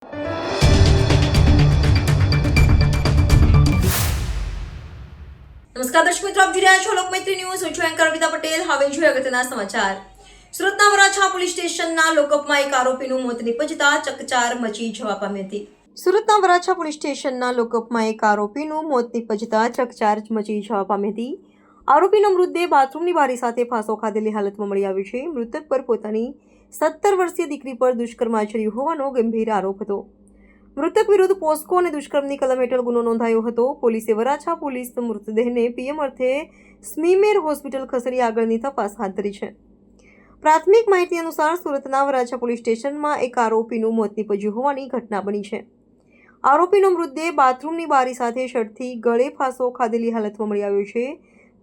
નમસ્કાર દર્શક મિત્રો, આપ જોઈ રહ્યા છો લોકમૈત્રી ન્યૂઝ. હું છું એન્કર અર્પિતા પટેલ. હવે જોઈએ અગત્યના સમાચાર. સુરતના વરાછા પોલીસ સ્ટેશનના લોકઅપમાં એક આરોપીનું મોત નિપજતા ચકચાર મચી જવા પામી હતી. સુરતના વરાછા પોલીસ સ્ટેશનના લોકઅપમાં એક આરોપીનું મોત નિપજતા ચકચાર મચી જવા પામી હતી. આરોપીનો મૃતદેહ બાથરૂમની બારી સાથે ફાંસો ખાધેલી હાલતમાં મળી આવ્યો છે. મૃતક પર પોતાની 17 વર્ષીય દીકરી પર દુષ્કર્મ આચર્યું હોવાનો ગંભીર આરોપ હતો. મૃતક વિરુદ્ધ પોસ્કો અને દુષ્કર્મની કલમ હેઠળ ગુનો નોંધાયો હતો. પોલીસે વરાછા પોલીસ મૃતદેહને પીએમ અર્થે સ્મીમેર હોસ્પિટલ ખસેડી આગળની તપાસ હાથ ધરી છે. પ્રાથમિક માહિતી અનુસાર સુરતના વરાછા પોલીસ સ્ટેશનમાં એક આરોપીનું મોત નીપજ્યું હોવાની ઘટના બની છે. આરોપીનો મૃતદેહ બાથરૂમની બારી સાથે શર્ટથી ગળે ફાંસો ખાધેલી હાલતમાં મળી આવ્યો છે.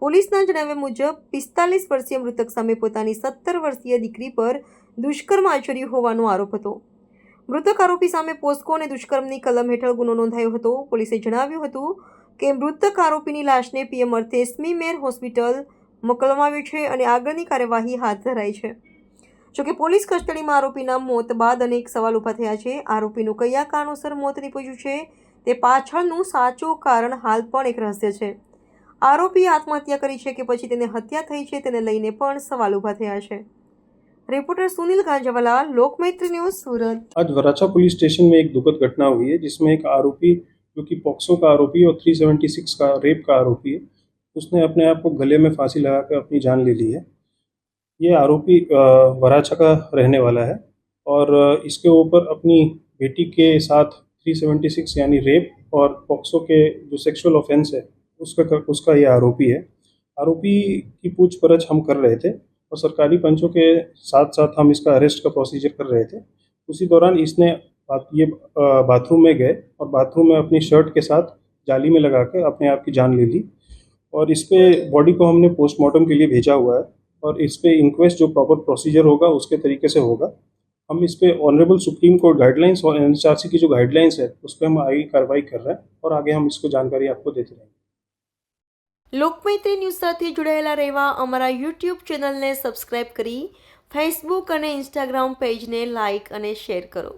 પોલીસના જણાવ્યા મુજબ 45 વર્ષીય મૃતક સામે પોતાની 17 વર્ષીય દીકરી પર દુષ્કર્મ આચર્યું હોવાનો આરોપ હતો. મૃતક આરોપી સામે પોસ્કો અને દુષ્કર્મની કલમ હેઠળ ગુનો નોંધાયો હતો. પોલીસે જણાવ્યું હતું કે મૃતક આરોપીની લાશને પીએમ અર્થે સ્મીમેર હોસ્પિટલ મોકલવામાં આવ્યું છે અને આગળની કાર્યવાહી હાથ ધરાઈ છે. જોકે પોલીસ કસ્ટડીમાં આરોપીના મોત બાદ અનેક સવાલ ઊભા થયા છે. આરોપીનું કયા કારણોસર મોત નીપજ્યું છે તે પાછળનું સાચું કારણ હાલ પણ એક રહસ્ય છે. આરોપીએ આત્મહત્યા કરી છે કે પછી તેને હત્યા થઈ છે તેને લઈને પણ સવાલ ઊભા થયા છે. रिपोर्टर सुनील गांजावाला, लोकमैत्री न्यूज, सूरत। आज वराछा पुलिस स्टेशन में एक दुखद घटना हुई है जिसमें एक आरोपी जो कि पॉक्सो का आरोपी और 376 का रेप का आरोपी है, उसने अपने आप को गले में फांसी लगा कर अपनी जान ले ली है। ये आरोपी वराछा का रहने वाला है और इसके ऊपर अपनी बेटी के साथ 376 यानी रेप और पॉक्सो के जो सेक्सुअल ऑफेंस है उसका ये आरोपी है। आरोपी की पूछपरछ हम कर रहे थे और सरकारी पंचों के साथ साथ हम इसका अरेस्ट का प्रोसीजर कर रहे थे। उसी दौरान इसने ये बाथरूम में गए और बाथरूम में अपनी शर्ट के साथ जाली में लगा कर अपने आप की जान ले ली और इस पे बॉडी को हमने पोस्टमार्टम के लिए भेजा हुआ है और इस पे इंक्वेस्ट जो प्रॉपर प्रोसीजर होगा उसके तरीके से होगा। हम इस पे ऑनरेबल सुप्रीम कोर्ट गाइडलाइंस और एनएचआरसी की जो गाइडलाइंस है उस पर हम आगे कार्रवाई कर रहे हैं और आगे हम इसको जानकारी आपको देते रहेंगे। લોકમૈત્રી ન્યૂઝ સાથે જોડાયેલા રહેવા અમારા યુટ્યુબ ચેનલને સબસ્ક્રાઇબ કરી ફેસબુક અને ઇન્સ્ટાગ્રામ પેજને લાઇક અને શેર કરો.